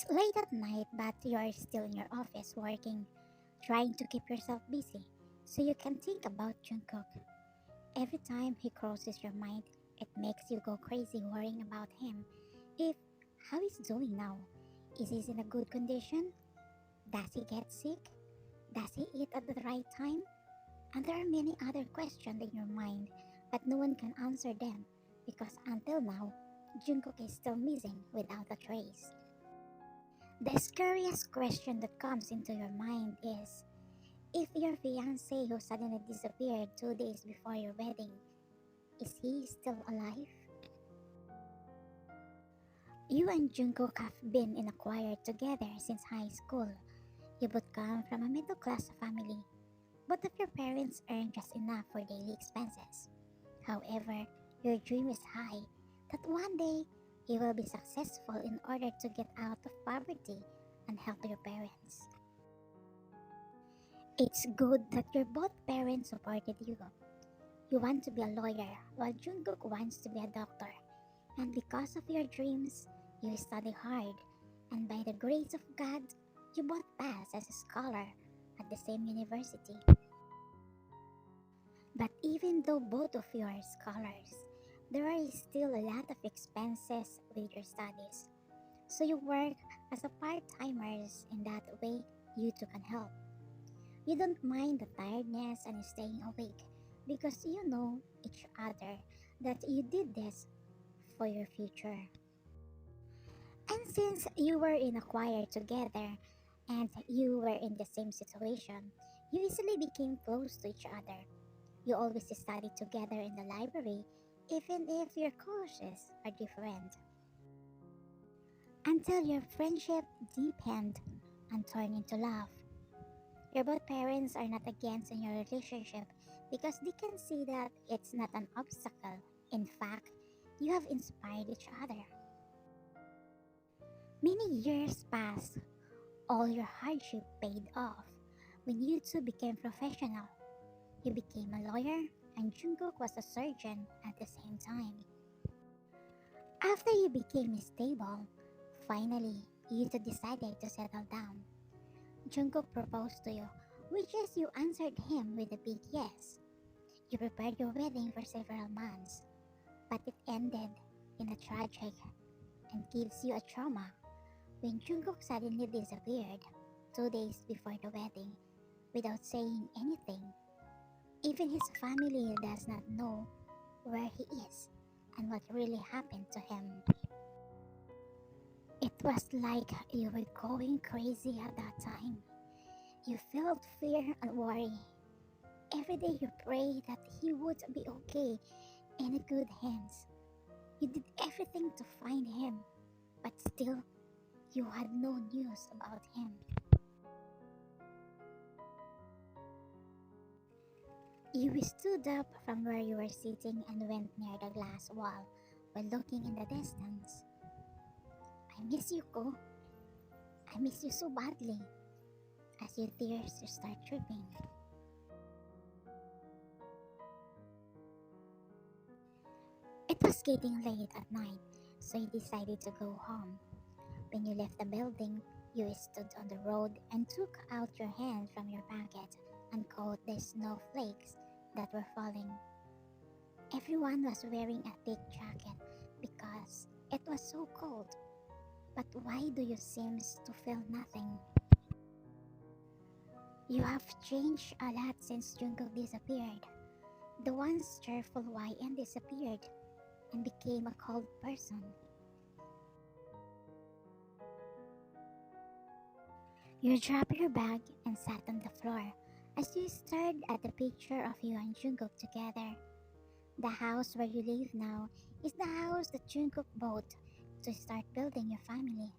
It's late at night, but you're still in your office working, trying to keep yourself busy so you can think about Jungkook. Every time he crosses your mind, it makes you go crazy worrying about him. If how he's doing now, is he in a good condition? Does he get sick? Does he eat at the right time? And there are many other questions in your mind, but no one can answer them because until now, Jungkook is still missing without a trace. The scariest question that comes into your mind is if your fiance who suddenly disappeared 2 days before your wedding, is he still alive? You and Jungkook have been in a choir together since high school. You both come from a middle class family. Both of your parents earn just enough for daily expenses. However, your dream is high that one day you will be successful in order to get out of poverty and help your parents. It's good that your both parents supported you. You want to be a lawyer while Jungkook wants to be a doctor. And because of your dreams, you study hard. And by the grace of God, you both pass as a scholar at the same university. But even though both of you are scholars, there are still a lot of expenses with your studies. So you work as a part-timers in that way you two can help. You don't mind the tiredness and staying awake because you know each other that you did this for your future. And since you were in a choir together and you were in the same situation, you easily became close to each other. You always study together in the library, even if your courses are different. Until your friendship deepened and turned into love. Your both parents are not against in your relationship because they can see that it's not an obstacle. In fact, you have inspired each other. Many years passed, all your hardship paid off. When you two became professional, you became a lawyer and Jungkook was a surgeon at the same time. After you became stable, finally, you two decided to settle down. Jungkook proposed to you, which is you answered him with a big yes. You prepared your wedding for several months, but it ended in a tragic and gives you a trauma when Jungkook suddenly disappeared 2 days before the wedding without saying anything. Even his family does not know where he is and what really happened to him. It was like you were going crazy at that time. You felt fear and worry. Every day you prayed that he would be okay and in good hands. You did everything to find him, but still, you had no news about him. You stood up from where you were sitting and went near the glass wall while looking in the distance. I miss you, Ko. I miss you so badly. As your tears start dripping. It was getting late at night, so you decided to go home. When you left the building, you stood on the road and took out your hand from your pocket and caught the snowflakes that were falling. Everyone was wearing a thick jacket because it was so cold. But why do you seem to feel nothing? You have changed a lot since Jungkook disappeared. The once cheerful YN disappeared and became a cold person. You dropped your bag and sat on the floor as you stared at the picture of you and Jungkook together. The house where you live now is the house that Jungkook bought to start building your family.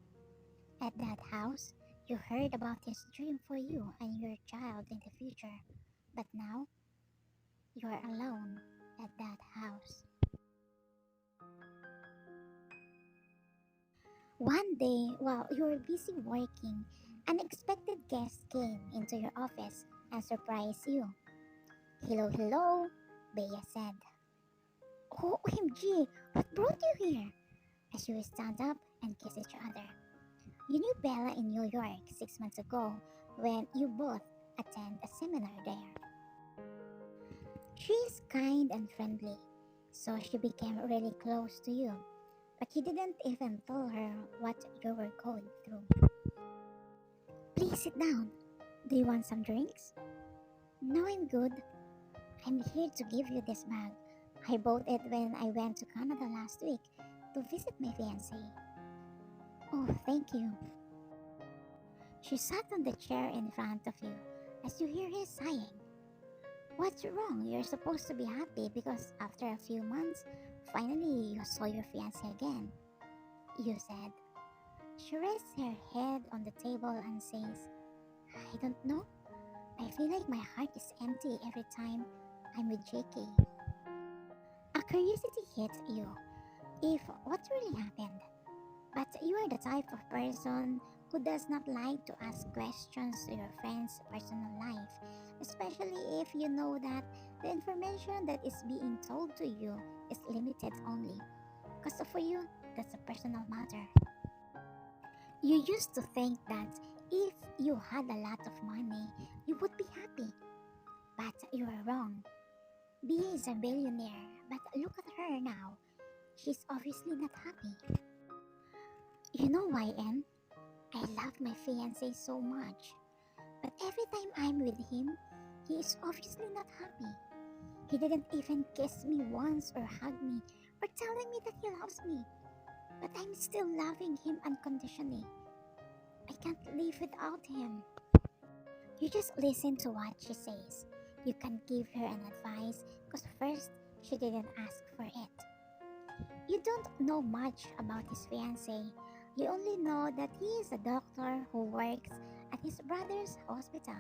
At that house, you heard about his dream for you and your child in the future. But now, you are alone at that house. One day, while you were busy working, unexpected guests came into your office and surprised you. Hello, hello, Bea said. OMG, what brought you here? As you stand up and kiss each other. You knew Bella in New York 6 months ago when you both attend a seminar there. She is kind and friendly, so she became really close to you, but you didn't even tell her what you were going through. Please sit down. Do you want some drinks? No, I'm good. I'm here to give you this bag. I bought it when I went to Canada last week to visit my fiance. Oh, thank you. She sat on the chair in front of you as you hear her sighing. What's wrong? You're supposed to be happy because after a few months, finally you saw your fiance again. You said. She rests her head on the table and says, I don't know. I feel like my heart is empty every time I'm with JK. A curiosity hits you if what really happened. But you are the type of person who does not like to ask questions to your friend's personal life, especially if you know that the information that is being told to you is limited only. Because for you, that's a personal matter. You used to think that if you had a lot of money, you would be happy. But you are wrong. Bea is a billionaire, but look at her now. She's obviously not happy. You know why, N? I love my fiancé so much. But every time I'm with him, he is obviously not happy. He didn't even kiss me once or hug me or telling me that he loves me. But I'm still loving him unconditionally. I can't live without him. You just listen to what she says. You can give her an advice because first, she didn't ask for it. You don't know much about his fiancé. You only know that he is a doctor who works at his brother's hospital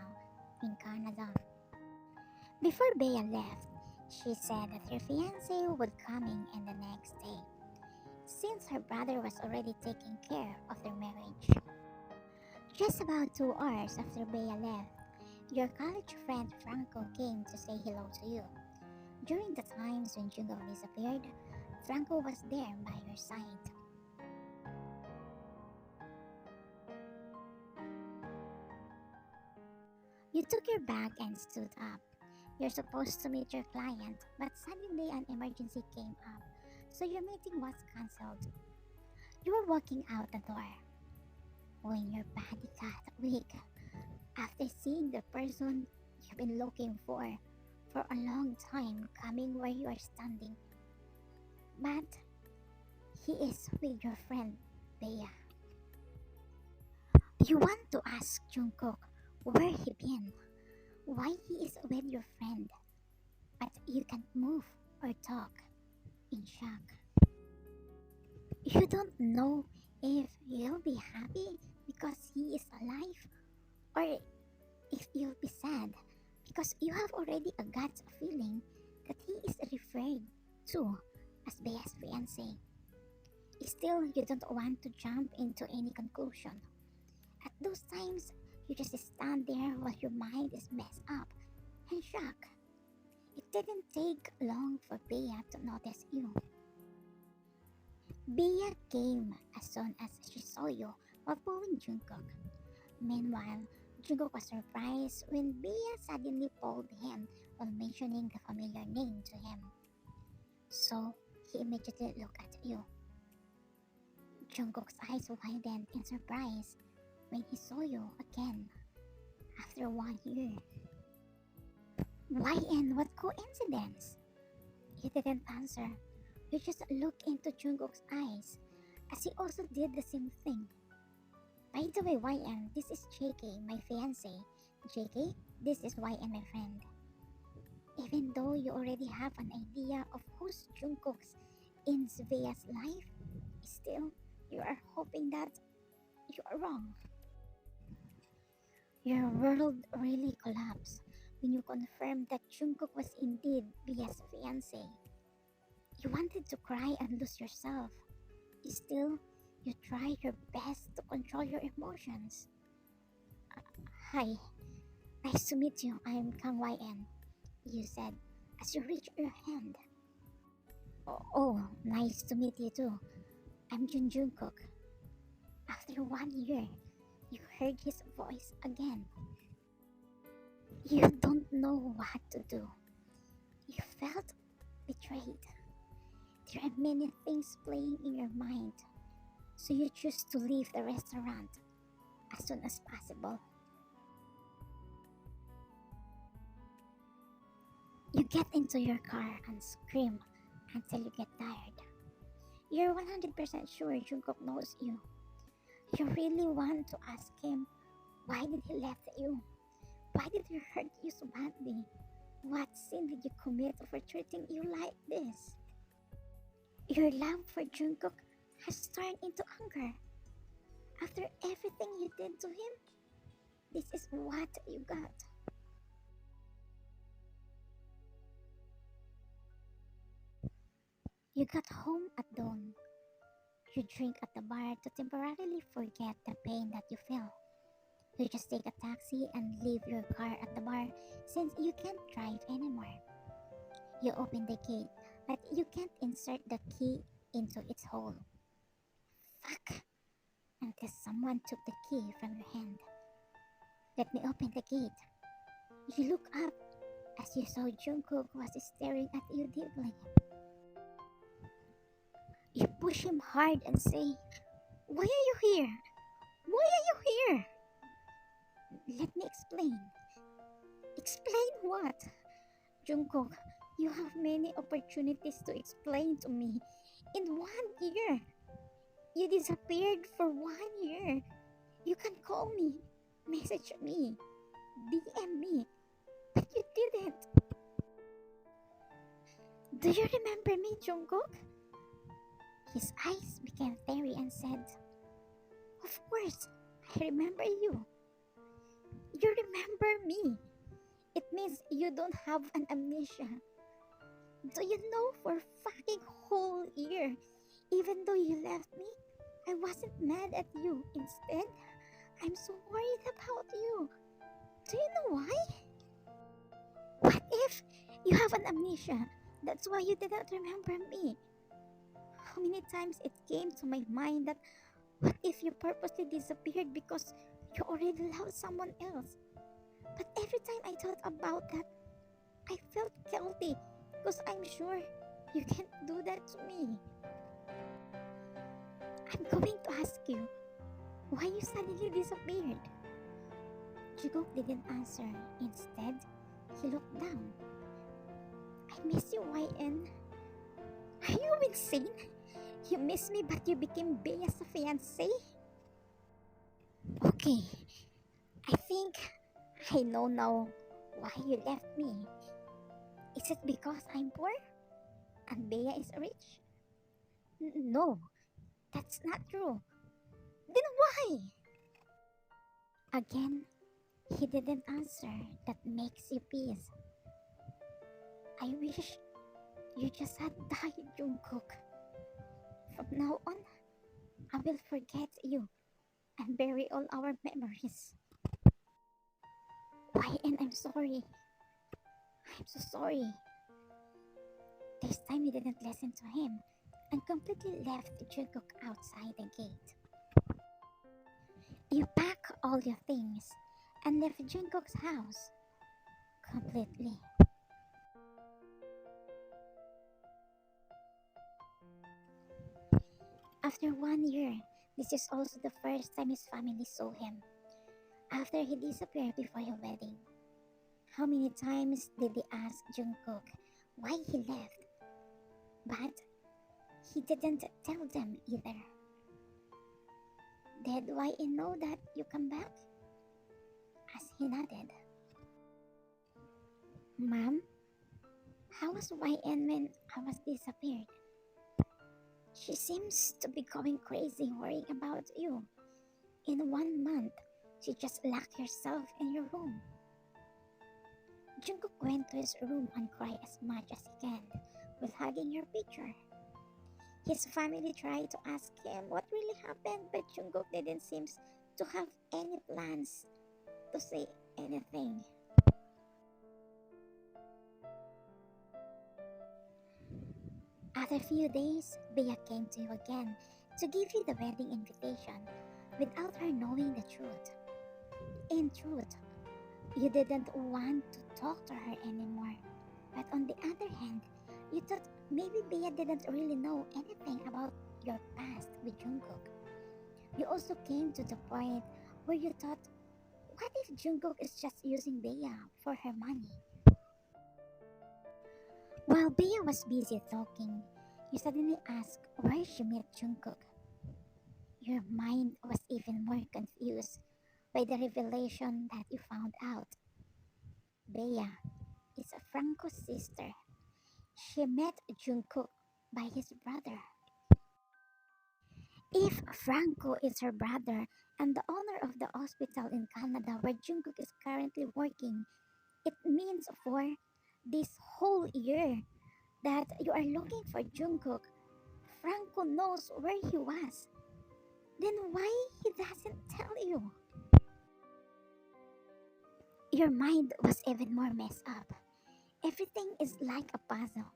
in Canada. Before Bea left, she said that her fiancé would coming in the next day, since her brother was already taking care of their marriage. Just about 2 hours after Bea left, your college friend Franco came to say hello to you. During the times when Jungkook disappeared, Franco was there by your side. You took your bag and stood up. You're supposed to meet your client, but suddenly an emergency came up, so your meeting was cancelled. You were walking out the door when your body got weak after seeing the person you've been looking for a long time coming where you are standing. But he is with your friend, Bea. You want to ask Jungkook where he been, why he is with your friend, but you can't move or talk in shock. You don't know if you'll be happy because he is alive or if you'll be sad because you have already a gut feeling that he is referred to as Bea's fiancé. Still, you don't want to jump into any conclusion. At those times, you just stand there while your mind is messed up and shocked. It didn't take long for Bea to notice you. Bea came as soon as she saw you while pulling Jungkook. Meanwhile, Jungkook was surprised when Bea suddenly pulled him while mentioning the familiar name to him. So, he immediately looked at you. Jungkook's eyes widened in surprise when he saw you again after 1 year. Why and what coincidence? You didn't answer. You just looked into Jungkook's eyes as he also did the same thing. By the way, YN, this is JK, my fiancé. JK, this is YN, my friend. Even though you already have an idea of who's Jungkook's in Svea's life, still, you are hoping that you are wrong. Your world really collapsed when you confirmed that Jungkook was indeed Bea's fiancé. You wanted to cry and lose yourself. Still, you try your best to control your emotions. Hi, nice to meet you. I'm Kang YN, you said as you reached your hand. Oh, nice to meet you too. I'm Jungkook. After 1 year, you heard his voice again. You don't know what to do. You felt betrayed. There are many things playing in your mind, so you choose to leave the restaurant as soon as possible. You get into your car and scream until you get tired. You're 100% sure Jungkook knows you. You really want to ask him, why did he left you? Why did he hurt you so badly? What sin did you commit for treating you like this? Your love for Jungkook has turned into anger. After everything you did to him, this is what you got. You got home at dawn. You drink at the bar to temporarily forget the pain that you feel. You just take a taxi and leave your car at the bar since you can't drive anymore. You open the gate, but you can't insert the key into its hole. Fuck! Until someone took the key from your hand. Let me open the gate. You look up as you saw Jungkook was staring at you deeply. You push him hard and say, why are you here? Why are you here? Let me explain. Explain what? Jungkook, you have many opportunities to explain to me. In 1 year, you disappeared for 1 year. You can call me, message me, DM me, but you didn't. Do you remember me, Jungkook? His eyes became fiery and said, of course, I remember you. You remember me. It means you don't have an amnesia. Do you know for fucking whole year, even though you left me, I wasn't mad at you. Instead, I'm so worried about you. Do you know why? What if you have an amnesia? That's why you didn't remember me. How many times it came to my mind that what if you purposely disappeared because you already loved someone else? But every time I thought about that, I felt guilty because I'm sure you can't do that to me. I'm going to ask you why you suddenly disappeared. Jungkook didn't answer. Instead, he looked down. I miss you, YN. Are you insane? You miss me but you became Bea's fiance? Okay, I think I know now why you left me. Is it because I'm poor and Bea is rich? No, that's not true. Then why? Again, he didn't answer. That makes you peace. I wish you just had died, Jungkook. From now on, I will forget you and bury all our memories. Why? And I'm sorry. I'm so sorry. This time you didn't listen to him and completely left Jungkook outside the gate. You pack all your things and left Jungkook's house completely. After 1 year, this is also the first time his family saw him after he disappeared before your wedding. How many times did they ask Jungkook why he left? But he didn't tell them either. Did YN know that you come back? As he nodded. Mom, how was YN when I was disappeared? She seems to be going crazy worrying about you. In 1 month, she just locked herself in your room. Jungkook went to his room and cried as much as he can while hugging your picture. His family tried to ask him what really happened, but Jungkook didn't seem to have any plans to say anything. After a few days, Bea came to you again to give you the wedding invitation, without her knowing the truth. In truth, you didn't want to talk to her anymore. But on the other hand, you thought maybe Bea didn't really know anything about your past with Jungkook. You also came to the point where you thought, what if Jungkook is just using Bea for her money? While Bea was busy talking, you suddenly asked where she met Jungkook. Your mind was even more confused by the revelation that you found out. Bea is Franco's sister. She met Jungkook by his brother. If Franco is her brother and the owner of the hospital in Canada where Jungkook is currently working, it means for this whole year that you are looking for Jungkook, Franco knows where he was. Then why he doesn't tell you? Your mind was even more messed up. Everything is like a puzzle.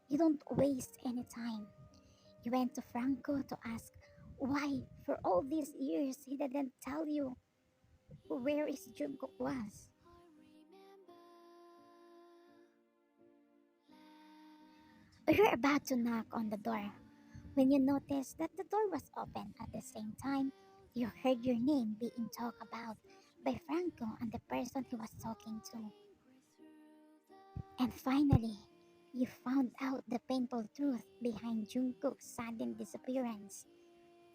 You don't waste any time. You went to Franco to ask why for all these years he didn't tell you where his Jungkook was. You're about to knock on the door when you noticed that the door was open at the same time. You heard your name being talked about by Franco and the person he was talking to. And finally, you found out the painful truth behind Jungkook's sudden disappearance.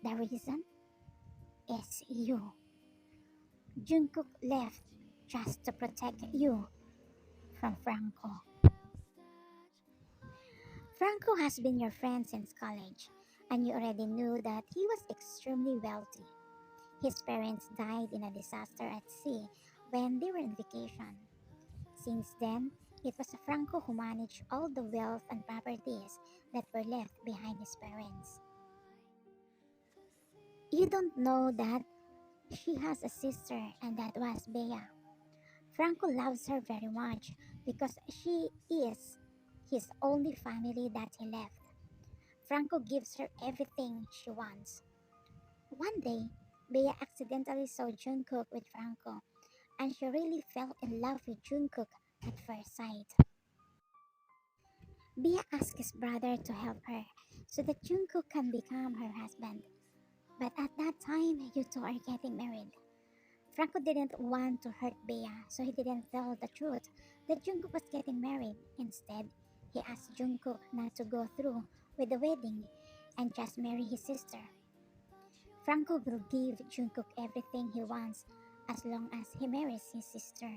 The reason is you. Jungkook left just to protect you from Franco. Franco has been your friend since college, and you already knew that he was extremely wealthy. His parents died in a disaster at sea when they were on vacation. Since then, it was Franco who managed all the wealth and properties that were left behind his parents. You don't know that she has a sister, and that was Bea. Franco loves her very much because she is his only family that he left. Franco gives her everything she wants. One day, Bea accidentally saw Jungkook with Franco, and she really fell in love with Jungkook at first sight. Bea asked his brother to help her so that Jungkook can become her husband. But at that time, you two are getting married. Franco didn't want to hurt Bea, so he didn't tell the truth that Jungkook was getting married. Instead, he asked Jungkook not to go through with the wedding and just marry his sister. Franco will give Jungkook everything he wants as long as he marries his sister.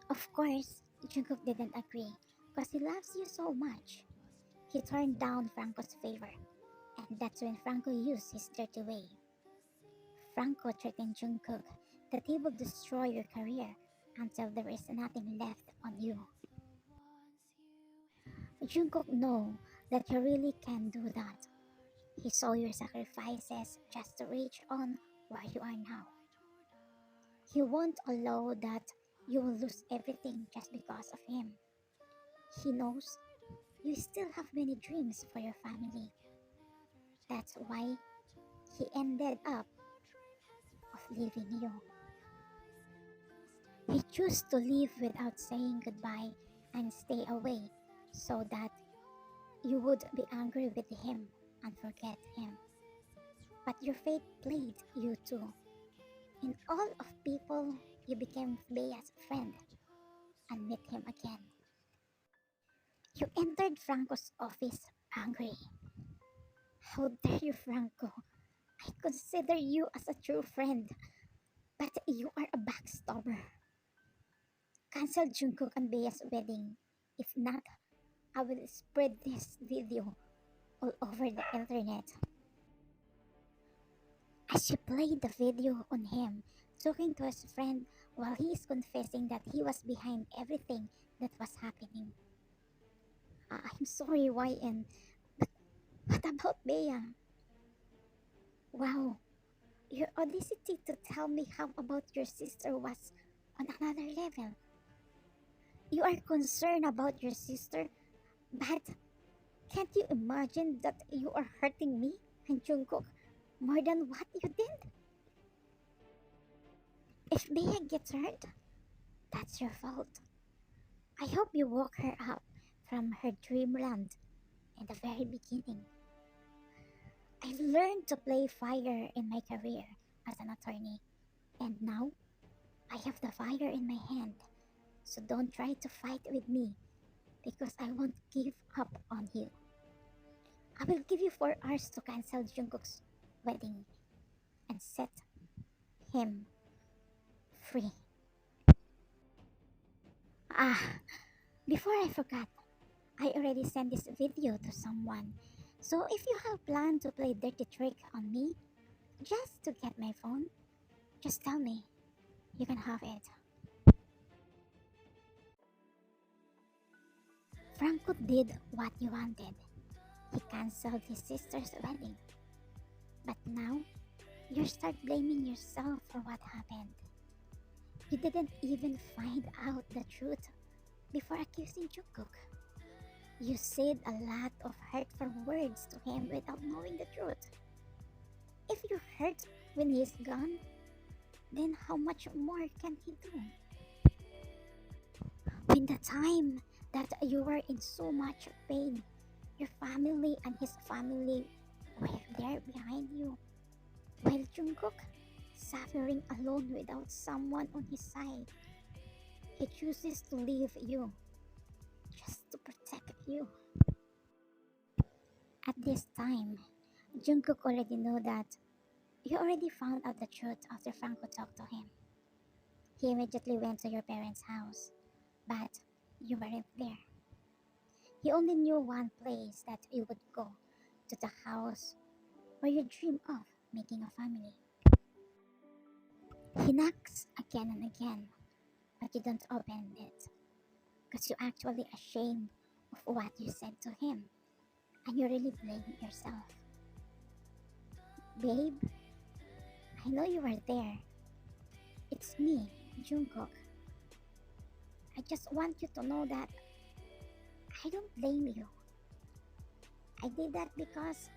Of course, Jungkook didn't agree because he loves you so much. He turned down Franco's favor, and that's when Franco used his dirty way. Franco threatened Jungkook that he will destroy your career until there is nothing left on you. Jungkook know that he really can do that. He saw your sacrifices just to reach on where you are now. He won't allow that you will lose everything just because of him. He knows you still have many dreams for your family. That's why he ended up of leaving you. He chose to leave without saying goodbye and stay away so that you would be angry with him and forget him. But your fate played you too. In all of people, you became Bea's friend and met him again. You entered Franco's office angry. How dare you, Franco? I consider you as a true friend, but you are a backstabber. Cancel Jungkook and Bea's wedding. If not, I will spread this video all over the internet. As she played the video on him, talking to his friend while he is confessing that he was behind everything that was happening. I'm sorry, YN, but what about Bea? Wow, your audacity to tell me how about your sister was on another level. You are concerned about your sister, but can't you imagine that you are hurting me and Jungkook? More than what you did? If Bea gets hurt, that's your fault. I hope you woke her up from her dreamland in the very beginning. I've learned to play fire in my career as an attorney, and now I have the fire in my hand. So don't try to fight with me because I won't give up on you. I will give you 4 hours to cancel Jungkook's wedding and set him free. Ah, before I forgot, I already sent this video to someone. So if you have planned to play dirty trick on me just to get my phone, just tell me. You can have it. Franco did what you wanted. He cancelled his sister's wedding. But now, you start blaming yourself for what happened. You didn't even find out the truth before accusing Jungkook. You said a lot of hurtful words to him without knowing the truth. If you hurt when he's gone, then how much more can he do? When the time that you were in so much pain, your family and his family were there behind you, while Jungkook, suffering alone without someone on his side, he chooses to leave you just to protect you. At this time, Jungkook already knew that you already found out the truth after Franco talked to him. He immediately went to your parents' house, but you weren't there. He only knew one place that you would go, to the house where you dream of making a family. He knocks again and again, but you don't open it because you're actually ashamed of what you said to him and you really blame yourself. Babe, I know you were there. It's me, Jungkook. I just want you to know that I don't blame you. I did that because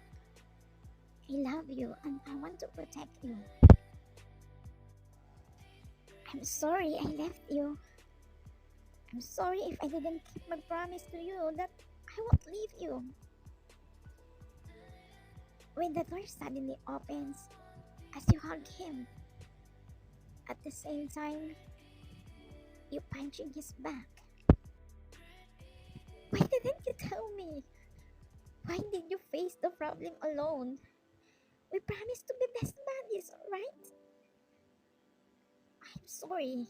I love you and I want to protect you. I'm sorry I left you. I'm sorry if I didn't keep my promise to you that I won't leave you. When the door suddenly opens as you hug him, at the same time, you punching his back. Why didn't you tell me? Why did you face the problem alone? We promised to be best buddies, right? I'm sorry.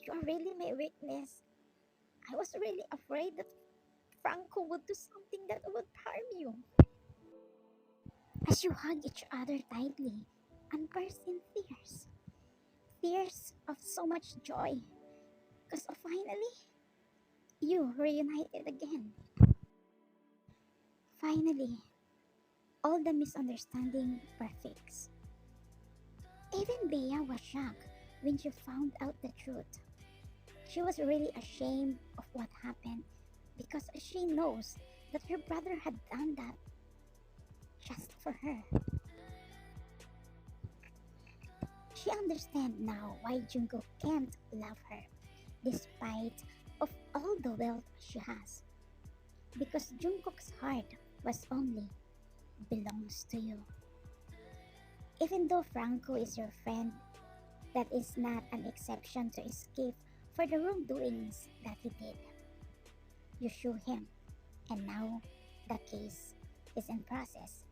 You are really my weakness. I was really afraid that Franco would do something that would harm you. As you hug each other tightly and burst in tears. Tears of so much joy. Because finally, you reunited again. Finally, all the misunderstanding were fixed. Even Bea was shocked when she found out the truth. She was really ashamed of what happened because she knows that her brother had done that just for her. She understands now why Jungkook can't love her despite of all the wealth she has. Because Jungkook's heart was only belongs to you. Even though Franco is your friend, that is not an exception to escape for the wrongdoings that he did. You sue him, and now the case is in process,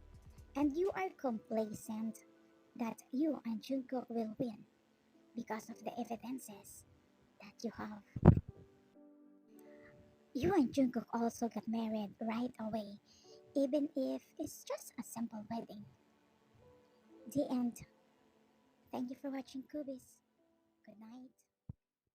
and you are complacent that you and Jungkook will win because of the evidences that you have. You and Jungkook also got married right away, even if it's just a simple wedding. The end. Thank you for watching Kubis. Good night.